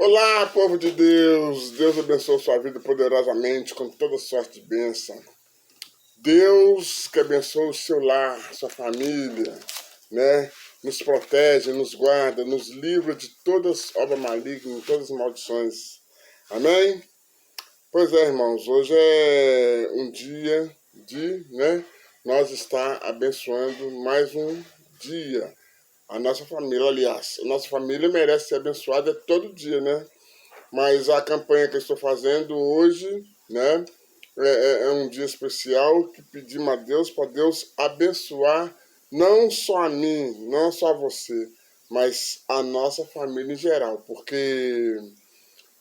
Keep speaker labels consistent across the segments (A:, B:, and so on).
A: Olá, povo de Deus! Deus abençoe sua vida poderosamente com toda sorte de bênção. Deus que abençoe o seu lar, sua família, né? Nos protege, nos guarda, nos livra de todas obras malignas, todas as maldições. Amém? Pois é, irmãos, hoje é um dia nós está abençoando mais um dia. A nossa família, aliás, a nossa família merece ser abençoada todo dia, né? Mas a campanha que eu estou fazendo hoje, né, é um dia especial que pedimos a Deus para Deus abençoar não só a mim, não só a você, mas a nossa família em geral, porque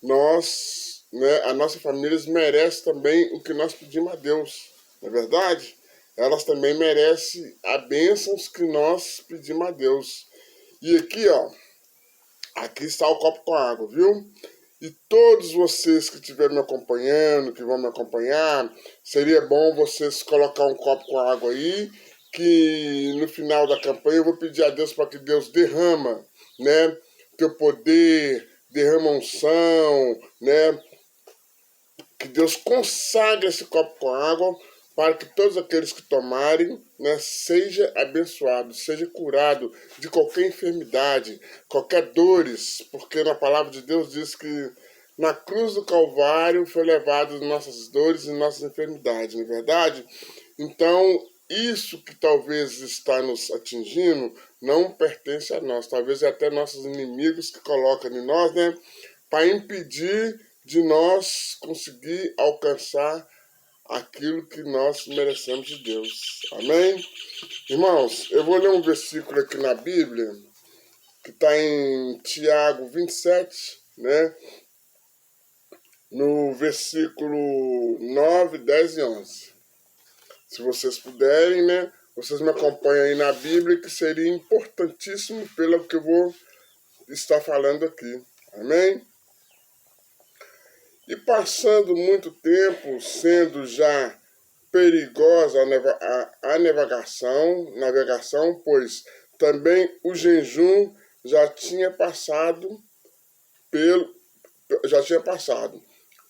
A: nós, né, a nossa família merece também o que nós pedimos a Deus, não é verdade? Elas também merecem as bênçãos que nós pedimos a Deus. E aqui, ó, aqui está o copo com água, viu? E todos vocês que estiverem me acompanhando, que vão me acompanhar, seria bom vocês colocar um copo com água aí, que no final da campanha eu vou pedir a Deus para que Deus derrama, né? Teu poder, derrama unção, né? Que Deus consagre esse copo com água para que todos aqueles que tomarem, né, seja abençoado, seja curado de qualquer enfermidade, qualquer dores, porque na palavra de Deus diz que na cruz do Calvário foi levado nossas dores e nossas enfermidades, não é verdade? Então, isso que talvez está nos atingindo não pertence a nós, talvez é até nossos inimigos que colocam em nós, né, para impedir de nós conseguir alcançar aquilo que nós merecemos de Deus. Amém? Irmãos, eu vou ler um versículo aqui na Bíblia, que está em Tiago 27, né? No versículo 9, 10 e 11. Se vocês puderem, né? Vocês me acompanham aí na Bíblia, que seria importantíssimo pelo que eu vou estar falando aqui. Amém? E passando muito tempo, sendo já perigosa a navegação, pois também o jejum já tinha passado.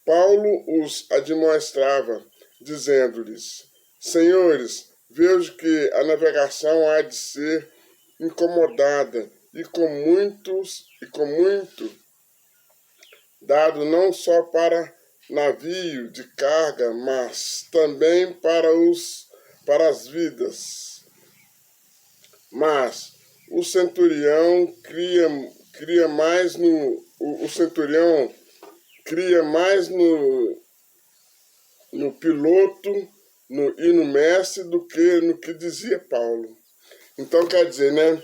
A: Paulo os admoestava, dizendo-lhes: Senhores, vejo que a navegação há de ser incomodada e com muito dado não só para navio de carga, mas também para as vidas. Mas o centurião cria mais no piloto e no mestre do que no que dizia Paulo. Então quer dizer, né?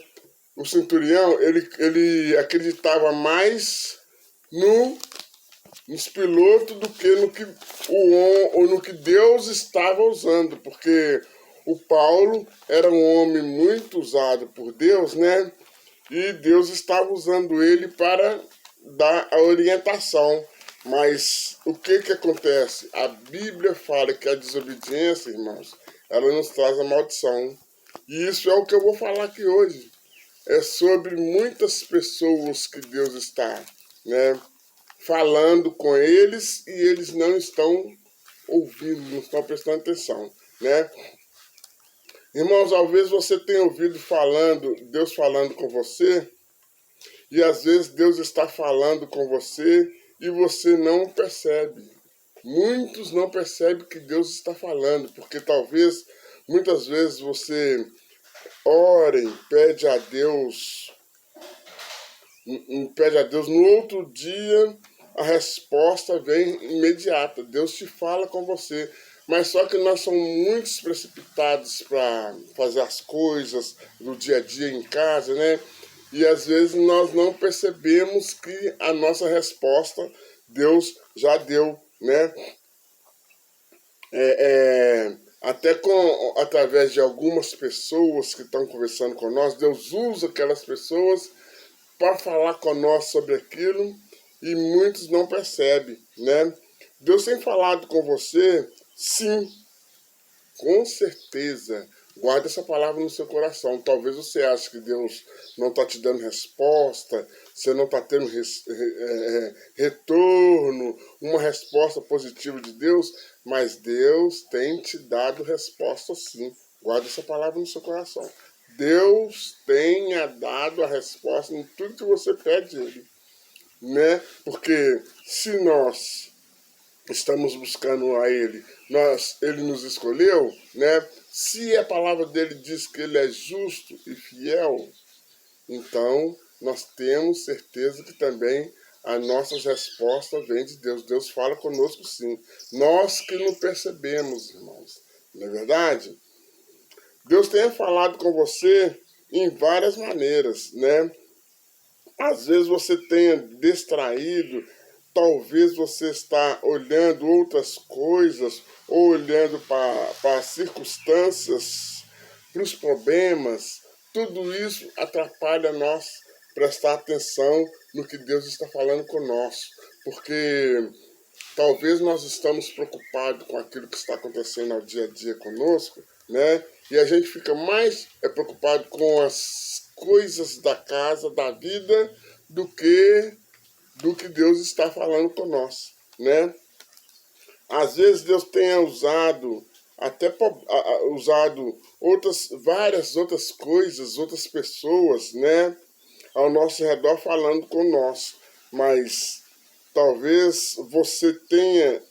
A: O centurião ele acreditava mais nos pilotos do que no que Deus estava usando, porque o Paulo era um homem muito usado por Deus, né? E Deus estava usando ele para dar a orientação. Mas o que acontece? A Bíblia fala que a desobediência, irmãos, ela nos traz a maldição. E isso é o que eu vou falar aqui hoje. É sobre muitas pessoas que Deus está, né, falando com eles e eles não estão ouvindo, não estão prestando atenção, né? Irmãos, talvez você tenha ouvido Deus falando com você, e às vezes Deus está falando com você e você não percebe. Muitos não percebem que Deus está falando, porque talvez, muitas vezes você ore, pede a Deus, no outro dia a resposta vem imediata. Deus te fala com você. Mas só que nós somos muito precipitados para fazer as coisas do dia a dia em casa, né? E às vezes nós não percebemos que a nossa resposta Deus já deu, né? Até através de algumas pessoas que estão conversando com nós, Deus usa aquelas pessoas para falar conosco sobre aquilo e muitos não percebem, né? Deus tem falado com você, sim, com certeza. Guarda essa palavra no seu coração. Talvez você ache que Deus não está te dando resposta, você não está tendo retorno, uma resposta positiva de Deus, mas Deus tem te dado resposta sim. Guarda essa palavra no seu coração. Deus tenha dado a resposta em tudo que você pede a Ele, né? Porque se nós estamos buscando a Ele, Ele nos escolheu, né? Se a palavra dele diz que Ele é justo e fiel, então nós temos certeza que também as nossas respostas vêm de Deus. Deus fala conosco sim. Nós que não percebemos, irmãos. Não é verdade? Deus tem falado com você em várias maneiras, né? Às vezes você tenha distraído, talvez você está olhando outras coisas, ou olhando para as circunstâncias, para os problemas. Tudo isso atrapalha nós prestar atenção no que Deus está falando conosco, porque talvez nós estamos preocupados com aquilo que está acontecendo ao dia a dia conosco, né? E a gente fica mais preocupado com as coisas da casa, da vida, do que Deus está falando conosco, né? Às vezes Deus tenha usado usado várias outras coisas, outras pessoas, né, ao nosso redor falando conosco, mas talvez você tenha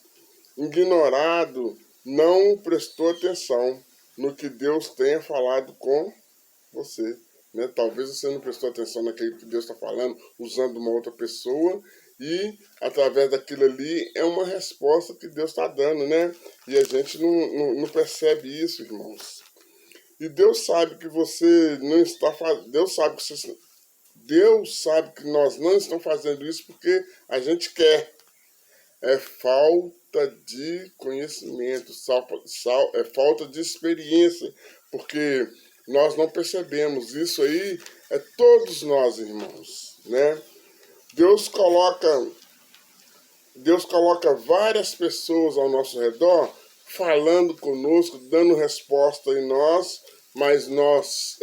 A: ignorado, não prestou atenção no que Deus tenha falado com você, né? Talvez você não prestou atenção naquilo que Deus está falando, usando uma outra pessoa, e através daquilo ali é uma resposta que Deus está dando, né? E a gente não percebe isso, irmãos. E Deus sabe que você não está fazendo, Deus sabe que nós não estamos fazendo isso porque a gente quer. É falta de conhecimento, é falta de experiência, porque nós não percebemos. Isso aí é todos nós, irmãos, né? Deus coloca, Deus coloca várias pessoas ao nosso redor falando conosco, dando resposta em nós, mas nós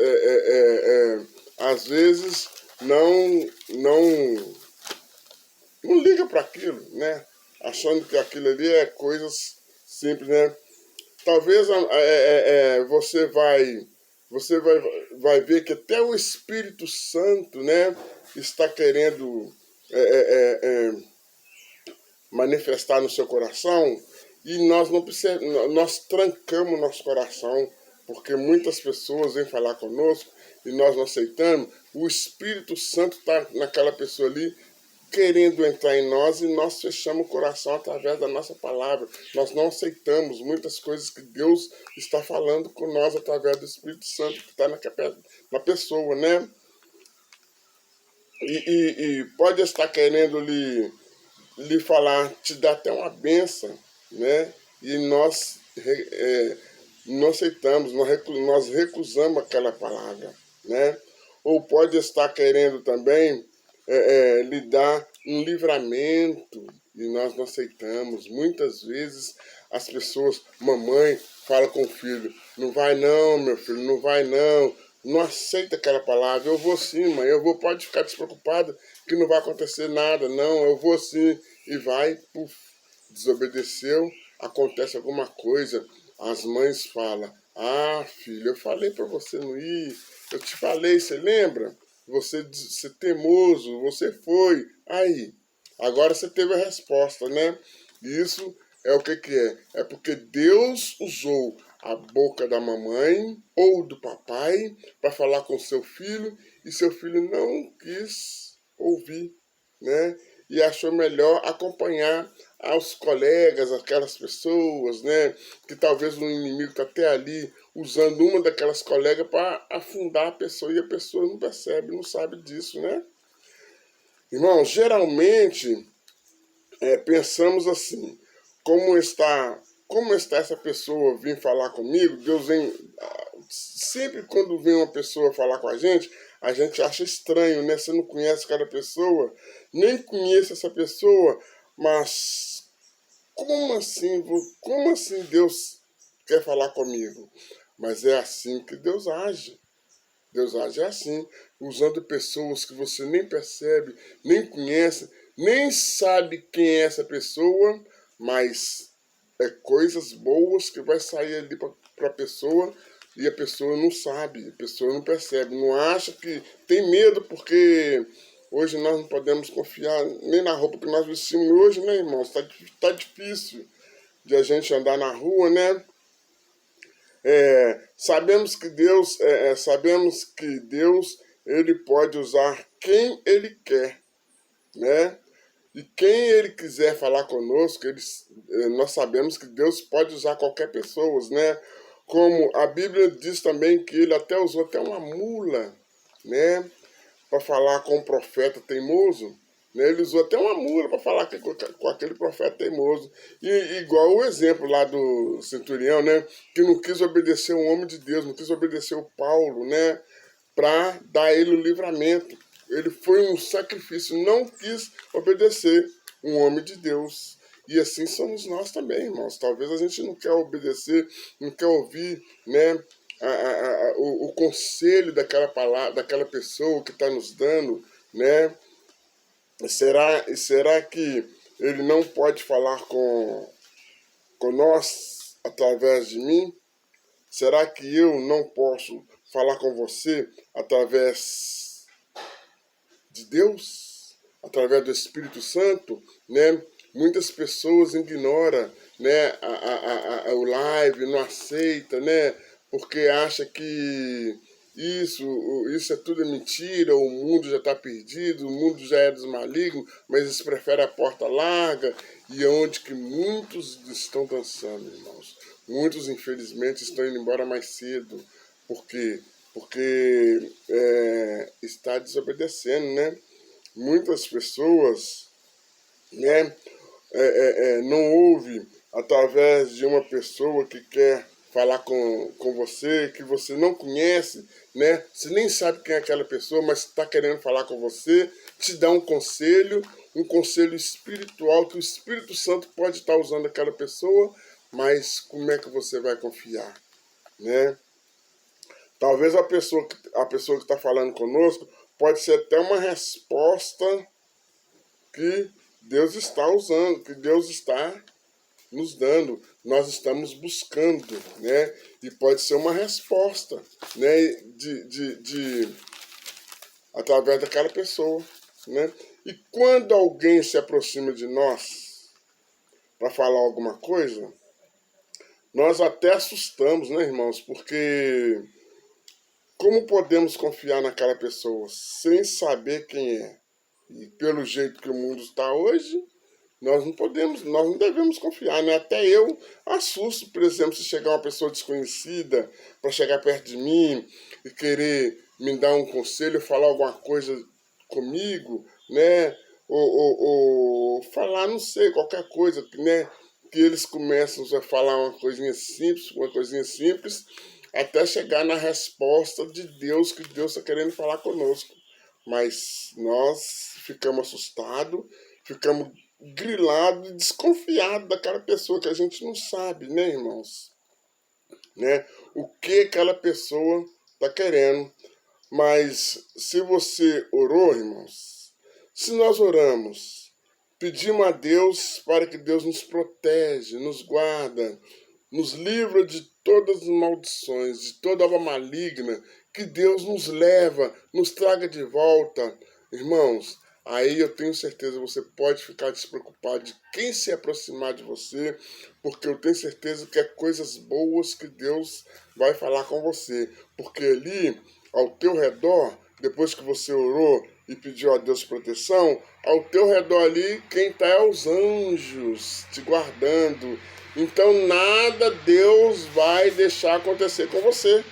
A: às vezes não liga para aquilo, né? Achando que aquilo ali é coisas simples, né? Talvez você vai ver que até o Espírito Santo, né, está querendo manifestar no seu coração, e nós não percebemos, nós trancamos nosso coração, porque muitas pessoas vêm falar conosco e nós não aceitamos. O Espírito Santo está naquela pessoa ali, querendo entrar em nós, e nós fechamos o coração através da nossa palavra. Nós não aceitamos muitas coisas que Deus está falando com nós através do Espírito Santo que está na pessoa, né? E pode estar querendo lhe falar, te dar até uma bênção, né? E nós não aceitamos, nós recusamos aquela palavra, né? Ou pode estar querendo também lhe dar um livramento, e nós não aceitamos. Muitas vezes as pessoas, mamãe, fala com o filho, não vai não, meu filho, não vai não, não aceita aquela palavra. Eu vou sim, mãe, eu vou, pode ficar despreocupada que não vai acontecer nada, não, eu vou sim. E vai, puf, desobedeceu, acontece alguma coisa, as mães falam, filho, eu falei para você não ir, eu te falei, você lembra? Você ser teimoso, você foi. Aí, agora você teve a resposta, né? Isso é o que é? É porque Deus usou a boca da mamãe ou do papai para falar com seu filho, e seu filho não quis ouvir, né? E achou melhor acompanhar aos colegas, aquelas pessoas, né? Que talvez o inimigo está até ali usando uma daquelas colegas para afundar a pessoa, e a pessoa não percebe, não sabe disso, né? Irmão, geralmente pensamos assim, como está essa pessoa vir falar comigo? Deus vem, sempre quando vem uma pessoa falar com a gente acha estranho, né? Você não conhece aquela pessoa, nem conhece essa pessoa, mas como assim Deus quer falar comigo? Mas é assim que Deus age. Deus age assim, usando pessoas que você nem percebe, nem conhece, nem sabe quem é essa pessoa, mas é coisas boas que vai sair ali para a pessoa e a pessoa não sabe, a pessoa não percebe, não acha que tem medo, porque hoje nós não podemos confiar nem na roupa que nós vestimos hoje, né, irmãos? Tá difícil de a gente andar na rua, né? Sabemos que Deus ele pode usar quem ele quer, né? E quem ele quiser falar conosco, nós sabemos que Deus pode usar qualquer pessoa, né? Como a Bíblia diz também que ele até usou até uma mula, né? Para falar com o profeta teimoso. Né? Ele usou até uma mula para falar com aquele profeta teimoso. E igual o exemplo lá do centurião, né? Que não quis obedecer um homem de Deus, não quis obedecer o Paulo, né? Para dar ele o livramento. Ele foi um sacrifício, não quis obedecer um homem de Deus. E assim somos nós também, irmãos. Talvez a gente não quer obedecer, não quer ouvir, né? O conselho daquela palavra, daquela pessoa que está nos dando, né? Será que ele não pode falar com nós através de mim? Será que eu não posso falar com você através de Deus? Através do Espírito Santo, né? Muitas pessoas ignoram, né, o live, não aceita, né? Porque acha que isso é tudo mentira, o mundo já está perdido, o mundo já é dos malignos, mas eles preferem a porta larga, e é onde que muitos estão dançando, irmãos. Muitos, infelizmente, estão indo embora mais cedo. Por quê? Porque está desobedecendo, né? Muitas pessoas, né, não ouve através de uma pessoa que quer falar com você, que você não conhece, né? Você nem sabe quem é aquela pessoa, mas está querendo falar com você, te dá um conselho espiritual, que o Espírito Santo pode estar usando aquela pessoa, mas como é que você vai confiar, né? Talvez a pessoa que está falando conosco pode ser até uma resposta que Deus está usando, que Deus está nos dando, nós estamos buscando, né? E pode ser uma resposta, né? Através daquela pessoa, né? E quando alguém se aproxima de nós para falar alguma coisa, nós até assustamos, né, irmãos? Porque como podemos confiar naquela pessoa sem saber quem é? E pelo jeito que o mundo está hoje, nós não devemos confiar, né? Até eu assusto, por exemplo, se chegar uma pessoa desconhecida para chegar perto de mim e querer me dar um conselho, falar alguma coisa comigo, né? Ou falar, não sei, qualquer coisa, né? Que eles começam a falar uma coisinha simples, até chegar na resposta de Deus, que Deus está querendo falar conosco. Mas nós ficamos assustados, ficamos grilados e desconfiados daquela pessoa que a gente não sabe, né, irmãos? Né? O que aquela pessoa está querendo. Mas se você orou, irmãos, se nós oramos, pedimos a Deus para que Deus nos protege, nos guarda, nos livra de todas as maldições, de toda obra maligna, que Deus nos leva, nos traga de volta. Irmãos, aí eu tenho certeza, você pode ficar despreocupado de quem se aproximar de você, porque eu tenho certeza que é coisas boas que Deus vai falar com você. Porque ali, ao teu redor, depois que você orou e pediu a Deus proteção, ao teu redor ali, quem está é os anjos te guardando. Então nada Deus vai deixar acontecer com você.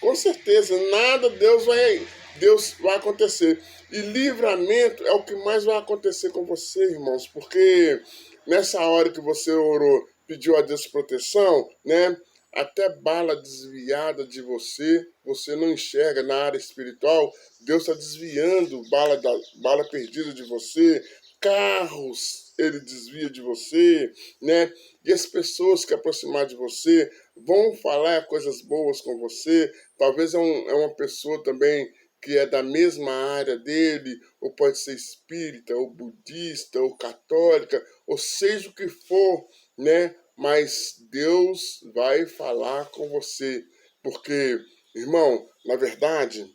A: Com certeza, nada Deus vai acontecer. E livramento é o que mais vai acontecer com você, irmãos, porque nessa hora que você orou, pediu a Deus proteção, né? Até bala desviada de você, você não enxerga na área espiritual, Deus está desviando bala perdida de você, carros ele desvia de você, né? E as pessoas que aproximar de você vão falar coisas boas com você. Talvez é uma pessoa também que é da mesma área dele, ou pode ser espírita, ou budista, ou católica, ou seja o que for, né? Mas Deus vai falar com você, porque, irmão, na verdade,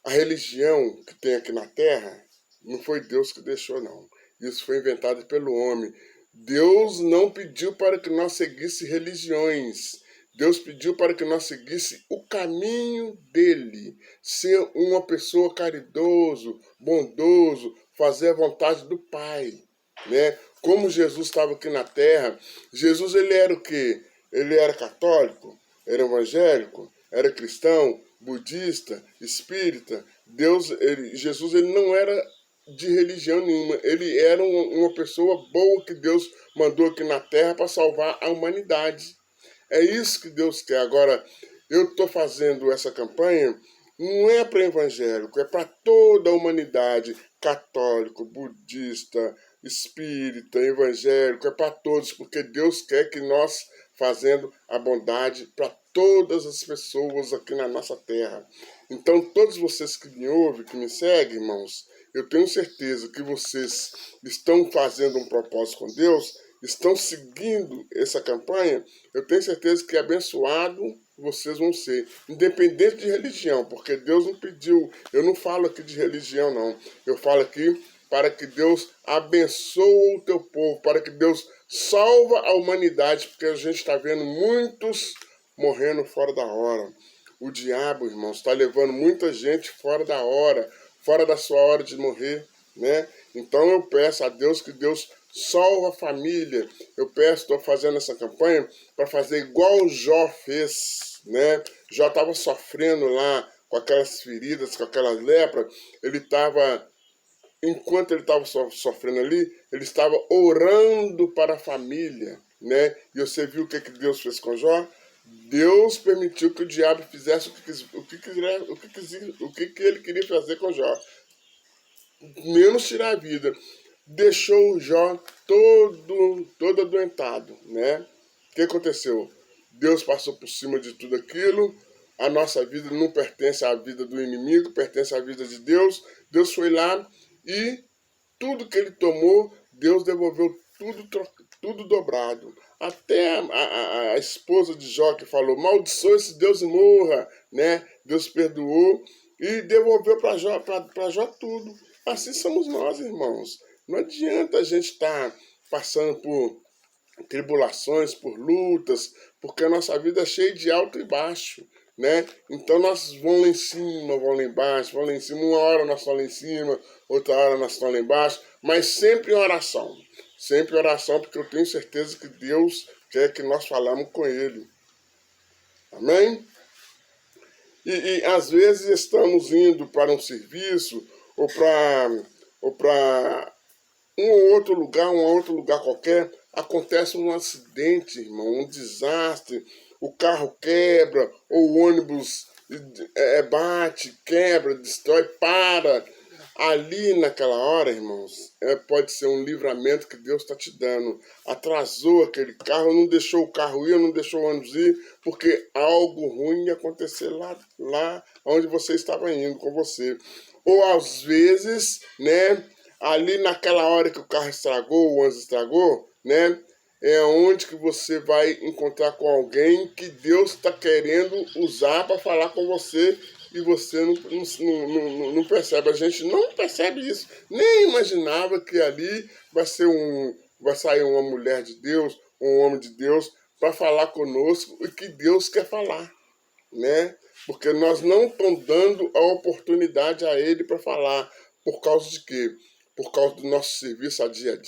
A: a religião que tem aqui na Terra não foi Deus que deixou, não. Isso foi inventado pelo homem. Deus não pediu para que nós seguíssemos religiões. Deus pediu para que nós seguíssemos o caminho dele. Ser uma pessoa caridoso, bondoso, fazer a vontade do Pai, né? Como Jesus estava aqui na Terra, Jesus ele era o quê? Ele era católico? Era evangélico? Era cristão? Budista? Espírita? Jesus ele não era de religião nenhuma. Ele era uma pessoa boa que Deus mandou aqui na Terra para salvar a humanidade. É isso que Deus quer. Agora, eu estou fazendo essa campanha, não é para evangélico, é para toda a humanidade, católico, budista, espírita, evangélico, é para todos, porque Deus quer que nós fazendo a bondade para todas as pessoas aqui na nossa terra. Então, todos vocês que me ouvem, que me seguem, irmãos, eu tenho certeza que vocês estão fazendo um propósito com Deus, estão seguindo essa campanha, eu tenho certeza que abençoado vocês vão ser, independente de religião, porque Deus não pediu, eu não falo aqui de religião não, eu falo aqui para que Deus abençoe o teu povo, para que Deus salva a humanidade, porque a gente está vendo muitos morrendo fora da hora. O diabo, irmãos, está levando muita gente fora da hora, fora da sua hora de morrer, né? Então eu peço a Deus que Deus salva a família. Eu peço, estou fazendo essa campanha para fazer igual o Jó fez, né? Jó estava sofrendo lá com aquelas feridas, com aquelas lepras. Ele estava, enquanto ele estava sofrendo ali, ele estava orando para a família, né? E você viu o que Deus fez com Jó? Deus permitiu que o diabo fizesse o que ele queria fazer com Jó, menos tirar a vida. Deixou o Jó todo adoentado, né? O que aconteceu? Deus passou por cima de tudo aquilo. A nossa vida não pertence à vida do inimigo, pertence à vida de Deus. Deus foi lá e tudo que ele tomou, Deus devolveu tudo dobrado. Até a esposa de Jó que falou, maldiçoe esse Deus e morra, né? Deus perdoou e devolveu para Jó tudo. Assim somos nós, irmãos. Não adianta a gente estar passando por tribulações, por lutas, porque a nossa vida é cheia de alto e baixo, né? Então nós vamos lá em cima, vamos lá embaixo, vamos lá em cima, uma hora nós estamos lá em cima, outra hora nós estamos lá embaixo, mas sempre em oração. Sempre em oração, porque eu tenho certeza que Deus quer que nós falamos com Ele. Amém? E às vezes estamos indo para um serviço ou para um outro lugar qualquer, acontece um acidente, irmão, um desastre, o carro quebra, ou o ônibus bate, quebra, destrói, para. Ali naquela hora, irmãos, pode ser um livramento que Deus está te dando. Atrasou aquele carro, não deixou o carro ir, não deixou o ônibus ir, porque algo ruim ia acontecer lá onde você estava indo com você. Ou às vezes, né, ali naquela hora que o carro estragou, o ônibus estragou, né, é onde que você vai encontrar com alguém que Deus está querendo usar para falar com você e você não percebe. A gente não percebe isso, nem imaginava que ali vai sair uma mulher de Deus, um homem de Deus, para falar conosco e que Deus quer falar, né? Porque nós não estamos dando a oportunidade a ele para falar. Por causa de quê? Por causa do nosso serviço a dia,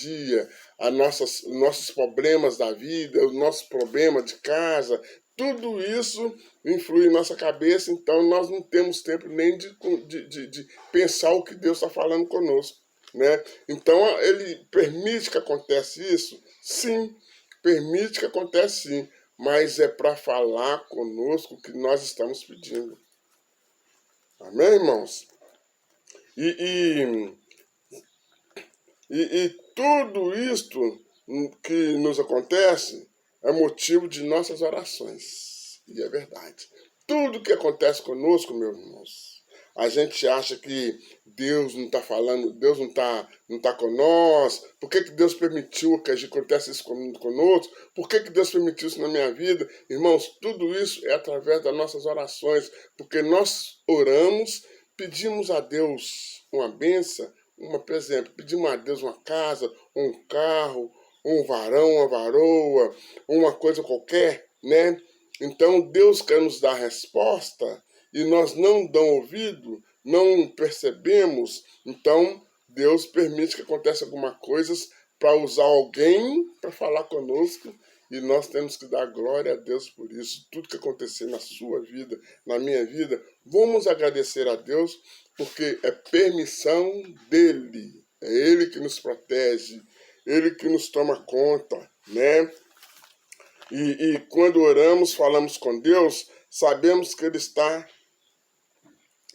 A: os nossos problemas da vida, os nossos problemas de casa, tudo isso influi em nossa cabeça, então nós não temos tempo nem de pensar o que Deus está falando conosco, né? Então ele permite que aconteça isso? Sim, permite que aconteça sim, mas é para falar conosco o que nós estamos pedindo. Amém, irmãos? E E tudo isto que nos acontece é motivo de nossas orações. E é verdade. Tudo que acontece conosco, meus irmãos, a gente acha que Deus não está falando, Deus não tá com nós. Por que Deus permitiu que acontecesse isso conosco? Por que Deus permitiu isso na minha vida? Irmãos, tudo isso é através das nossas orações, porque nós oramos, pedimos a Deus uma bênção, por exemplo, pedimos a Deus uma casa, um carro, um varão, uma varoa, uma coisa qualquer, né? Então Deus quer nos dar a resposta e nós não damos ouvido, não percebemos. Então Deus permite que aconteça alguma coisa para usar alguém para falar conosco e nós temos que dar glória a Deus por isso. Tudo que acontecer na sua vida, na minha vida, vamos agradecer a Deus porque é permissão dele. É ele que nos protege, ele que nos toma conta, né? E quando oramos, falamos com Deus, sabemos que Ele está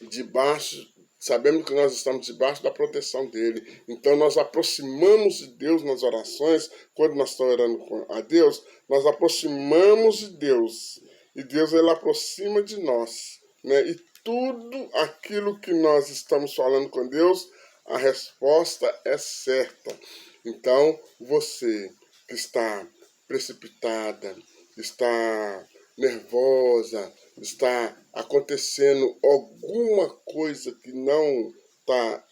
A: debaixo, sabemos que nós estamos debaixo da proteção dEle. Então nós aproximamos de Deus nas orações, quando nós estamos orando a Deus, nós aproximamos de Deus. E Deus, Ele aproxima de nós, né? E tudo aquilo que nós estamos falando com Deus, a resposta é certa. Então, você que está precipitada, está nervosa, está acontecendo alguma coisa que não tá,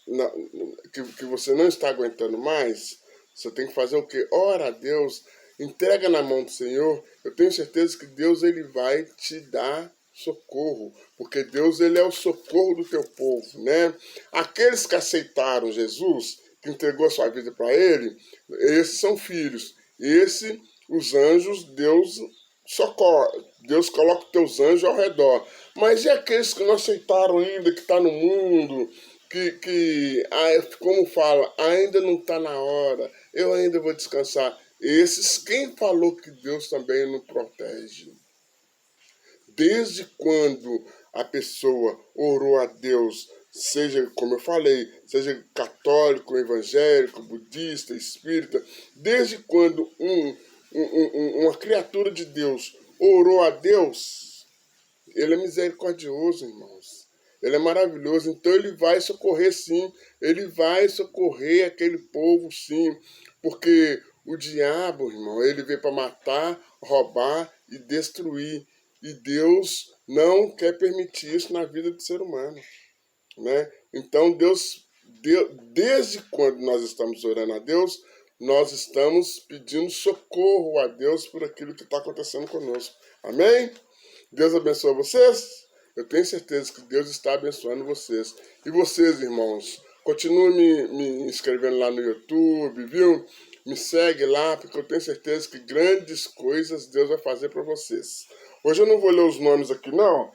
A: que você não está aguentando mais, você tem que fazer o quê? Ora a Deus, entrega na mão do Senhor. Eu tenho certeza que Deus ele vai te dar socorro, porque Deus ele é o socorro do teu povo, né? Aqueles que aceitaram Jesus, que entregou a sua vida para ele, esses são filhos. Os anjos, Deus socorre, Deus coloca os teus anjos ao redor. Mas e aqueles que não aceitaram ainda, que está no mundo, como fala, ainda não está na hora, eu ainda vou descansar. Esses, quem falou que Deus também não protege? Desde quando a pessoa orou a Deus, seja, como eu falei, seja católico, evangélico, budista, espírita, desde quando uma criatura de Deus orou a Deus, ele é misericordioso, irmãos. Ele é maravilhoso, então ele vai socorrer sim, ele vai socorrer aquele povo sim, porque o diabo, irmão, ele veio para matar, roubar e destruir. E Deus não quer permitir isso na vida do ser humano, né? Então Deus, desde quando nós estamos orando a Deus, nós estamos pedindo socorro a Deus por aquilo que está acontecendo conosco. Amém? Deus abençoe vocês. Eu tenho certeza que Deus está abençoando vocês. E vocês, irmãos, continuem me inscrevendo lá no YouTube, viu? Me segue lá, porque eu tenho certeza que grandes coisas Deus vai fazer para vocês. Hoje eu não vou ler os nomes aqui, não,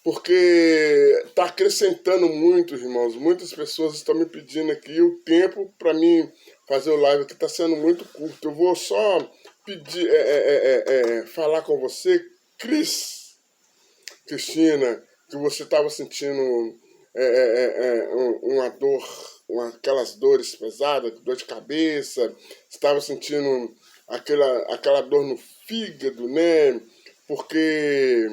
A: porque está acrescentando muito, irmãos. Muitas pessoas estão me pedindo aqui. O tempo para mim fazer o live aqui está sendo muito curto. Eu vou só pedir, falar com você, Cristina, que você estava sentindo uma dor, aquelas dores pesadas, dor de cabeça, estava sentindo aquela dor no fígado, né? Porque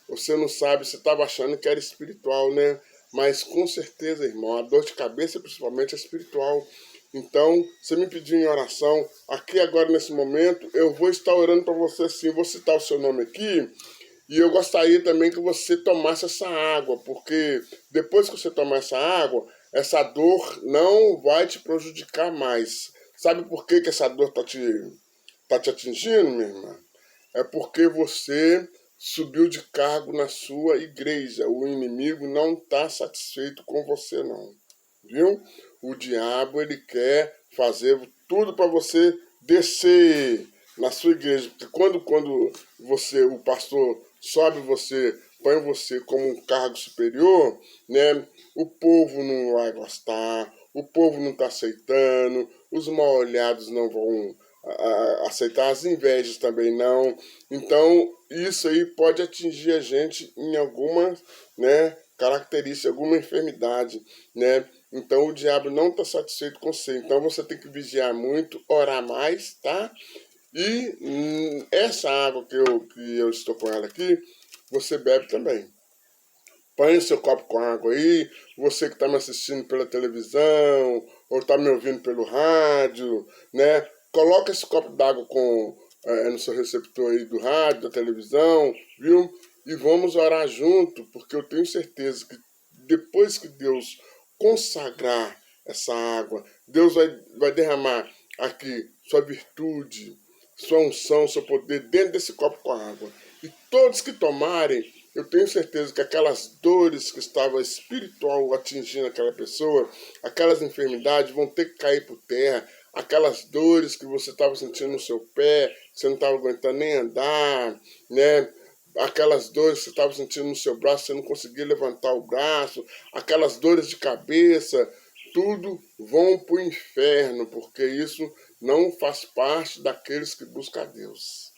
A: você não sabe, você estava achando que era espiritual, né? Mas com certeza, irmão, a dor de cabeça principalmente é espiritual. Então, você me pediu em oração, aqui agora nesse momento, eu vou estar orando para você sim, vou citar o seu nome aqui, e eu gostaria também que você tomasse essa água, porque depois que você tomar essa água, essa dor não vai te prejudicar mais. Sabe por que essa dor tá te atingindo, minha irmã? É porque você subiu de cargo na sua igreja. O inimigo não está satisfeito com você, não. Viu? O diabo, ele quer fazer tudo para você descer na sua igreja. Porque quando você, o pastor, sobe você, põe você como um cargo superior, né? O povo não vai gostar, o povo não está aceitando, os mal-olhados não vão aceitar, as invejas também não. Então, isso aí pode atingir a gente em alguma, né, característica, alguma enfermidade, né? Então o diabo não está satisfeito com você. Então você tem que vigiar muito, orar mais, tá? E essa água que eu estou com ela aqui, você bebe também. Põe o seu copo com água aí, você que está me assistindo pela televisão, ou está me ouvindo pelo rádio, né? Coloca esse copo d'água no seu receptor aí do rádio, da televisão, viu? E vamos orar junto, porque eu tenho certeza que depois que Deus consagrar essa água, Deus vai derramar aqui sua virtude, sua unção, seu poder dentro desse copo com água. E todos que tomarem, eu tenho certeza que aquelas dores que estavam espiritual atingindo aquela pessoa, aquelas enfermidades vão ter que cair por terra, aquelas dores que você estava sentindo no seu pé, você não estava aguentando nem andar, né? Aquelas dores que você estava sentindo no seu braço, você não conseguia levantar o braço, aquelas dores de cabeça, tudo vão para o inferno, porque isso não faz parte daqueles que buscam a Deus.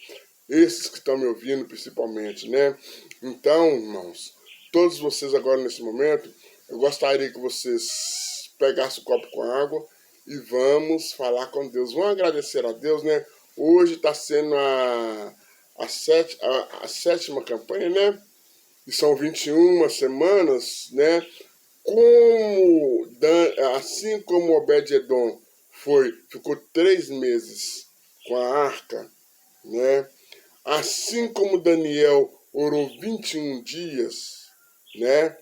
A: Esses que estão me ouvindo principalmente, né? Então, irmãos, todos vocês agora nesse momento, eu gostaria que vocês pegassem o copo com água e vamos falar com Deus. Vamos agradecer a Deus, né? Hoje está sendo a sétima campanha, né? E são 21 semanas, né? Assim como Obed-Edom ficou 3 meses com a arca, né? Assim como Daniel orou 21 dias, né?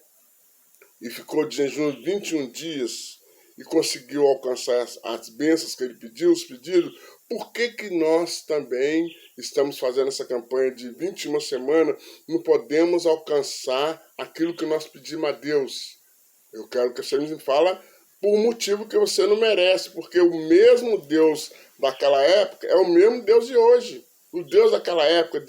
A: E ficou de jejum 21 dias e conseguiu alcançar as bênçãos que ele pediu, os pedidos, por que nós também estamos fazendo essa campanha de 21 semanas, não podemos alcançar aquilo que nós pedimos a Deus? Eu quero que você me fale por um motivo que você não merece, porque o mesmo Deus daquela época é o mesmo Deus de hoje. O Deus daquela época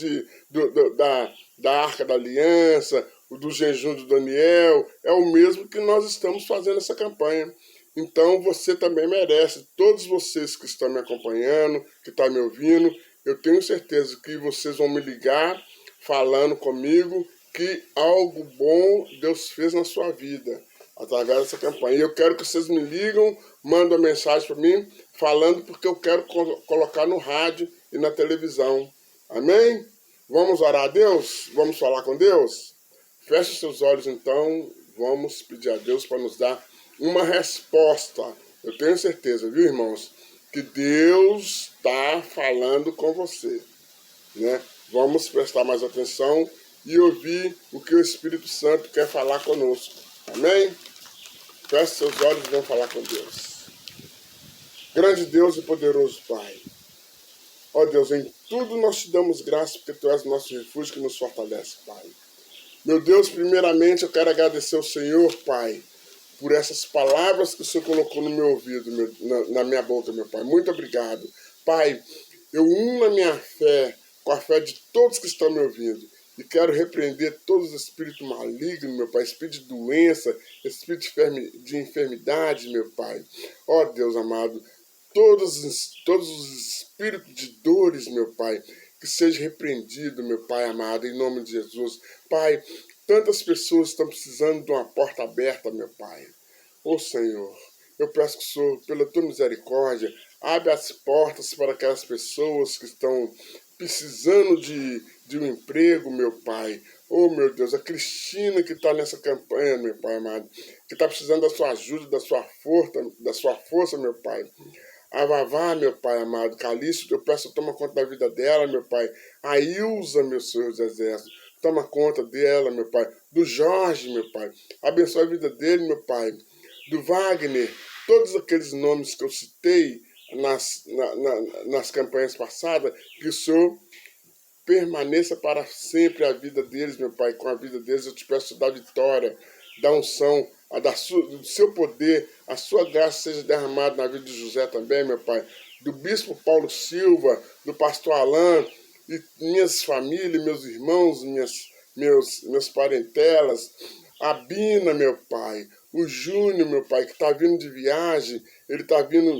A: da Arca da Aliança, do jejum de Daniel, é o mesmo que nós estamos fazendo essa campanha. Então você também merece. Todos vocês que estão me acompanhando, que estão me ouvindo, eu tenho certeza que vocês vão me ligar falando comigo que algo bom Deus fez na sua vida através dessa campanha. E eu quero que vocês me ligam, mandem uma mensagem para mim, falando porque eu quero colocar no rádio e na televisão. Amém? Vamos orar a Deus? Vamos falar com Deus? Feche seus olhos então, vamos pedir a Deus para nos dar uma resposta. Eu tenho certeza, viu, irmãos, que Deus está falando com você, né? Vamos prestar mais atenção e ouvir o que o Espírito Santo quer falar conosco. Amém? Feche seus olhos e vamos falar com Deus. Grande Deus e poderoso Pai, ó Deus, em tudo nós te damos graça porque Tu és o nosso refúgio que nos fortalece, Pai. Meu Deus, primeiramente eu quero agradecer ao Senhor, Pai, por essas palavras que o Senhor colocou no meu ouvido, na minha boca, meu Pai. Muito obrigado. Pai, eu uno a minha fé com a fé de todos que estão me ouvindo. E quero repreender todos os espíritos malignos, meu Pai, espírito de doença, espírito de enfermidade, meu Pai. Ó Deus amado, todos os espíritos de dores, meu Pai, que seja repreendido, meu Pai amado, em nome de Jesus. Pai, tantas pessoas estão precisando de uma porta aberta, meu Pai. Ô Senhor, eu peço que o Senhor, pela Tua misericórdia, abre as portas para aquelas pessoas que estão precisando de um emprego, meu Pai. Oh, meu Deus, a Cristina que está nessa campanha, meu Pai amado, que está precisando da sua ajuda, da sua força, meu Pai. A Vavá, meu Pai amado, Calixto, eu peço, toma conta da vida dela, meu Pai. A Ilza, meu Senhor dos Exércitos, toma conta dela, meu Pai. Do Jorge, meu Pai, abençoa a vida dele, meu Pai. Do Wagner, todos aqueles nomes que eu citei nas campanhas passadas, que o Senhor permaneça para sempre a vida deles, meu Pai. Com a vida deles eu te peço da vitória, da unção, do seu poder, a sua graça seja derramada na vida de José também, meu Pai. Do bispo Paulo Silva, do pastor Alain, e minhas famílias, meus irmãos, meus parentelas, a Bina, meu Pai, o Júnior, meu Pai, que está vindo de viagem, ele está vindo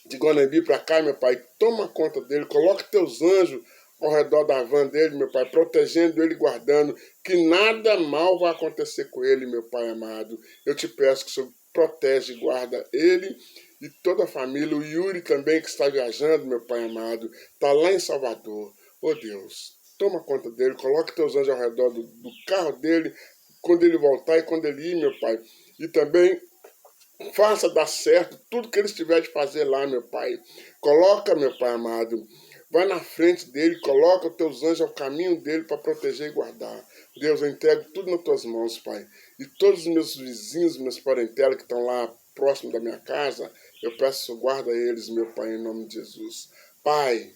A: de Guanambi para cá, meu Pai, toma conta dele, coloca teus anjos ao redor da van dele, meu Pai, protegendo ele, guardando, que nada mal vai acontecer com ele, meu Pai amado. Eu te peço que o Senhor protege e guarda ele e toda a família. O Yuri também, que está viajando, meu Pai amado, está lá em Salvador. Ô Deus, toma conta dele, coloque teus anjos ao redor do carro dele, quando ele voltar e quando ele ir, meu Pai. E também faça dar certo tudo que ele estiver de fazer lá, meu Pai. Coloca, meu Pai amado, vai na frente dele, coloca os teus anjos ao caminho dele para proteger e guardar. Deus, eu entrego tudo nas tuas mãos, Pai. E todos os meus vizinhos, meus parentelas que estão lá próximo da minha casa, eu peço, guarda eles, meu Pai, em nome de Jesus. Pai,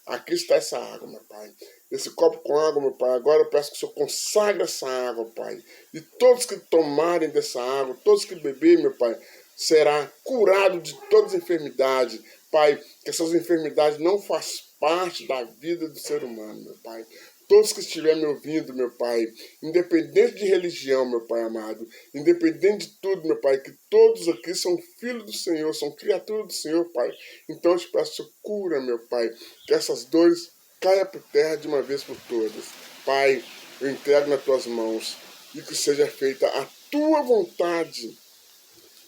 A: aqui está essa água, meu Pai. Esse copo com água, meu Pai. Agora eu peço que o Senhor consagre essa água, Pai. E todos que tomarem dessa água, todos que beberem, meu Pai, será curado de todas as enfermidades. Pai, que essas enfermidades não fazem parte da vida do ser humano, meu Pai. Todos que estiverem me ouvindo, meu Pai, independente de religião, meu Pai amado, independente de tudo, meu Pai, que todos aqui são filhos do Senhor, são criaturas do Senhor, Pai. Então eu te peço, cura, meu Pai, que essas dores caiam por terra de uma vez por todas. Pai, eu entrego nas tuas mãos e que seja feita a tua vontade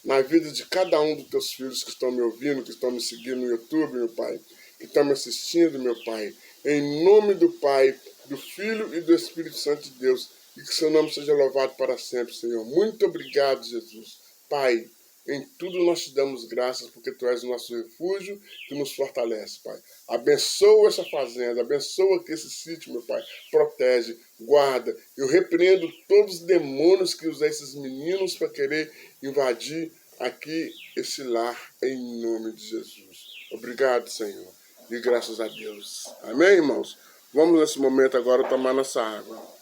A: na vida de cada um dos teus filhos que estão me ouvindo, que estão me seguindo no YouTube, meu Pai, que estão me assistindo, meu Pai. Em nome do Pai, do Filho e do Espírito Santo de Deus, e que seu nome seja louvado para sempre, Senhor. Muito obrigado, Jesus. Pai, em tudo nós te damos graças, porque tu és o nosso refúgio, que nos fortalece, Pai. Abençoa essa fazenda, abençoa aqui esse sítio, meu Pai. Protege, guarda. Eu repreendo todos os demônios que usam esses meninos para querer invadir aqui esse lar, em nome de Jesus. Obrigado, Senhor. E graças a Deus. Amém, irmãos? Vamos nesse momento agora tomar nossa água.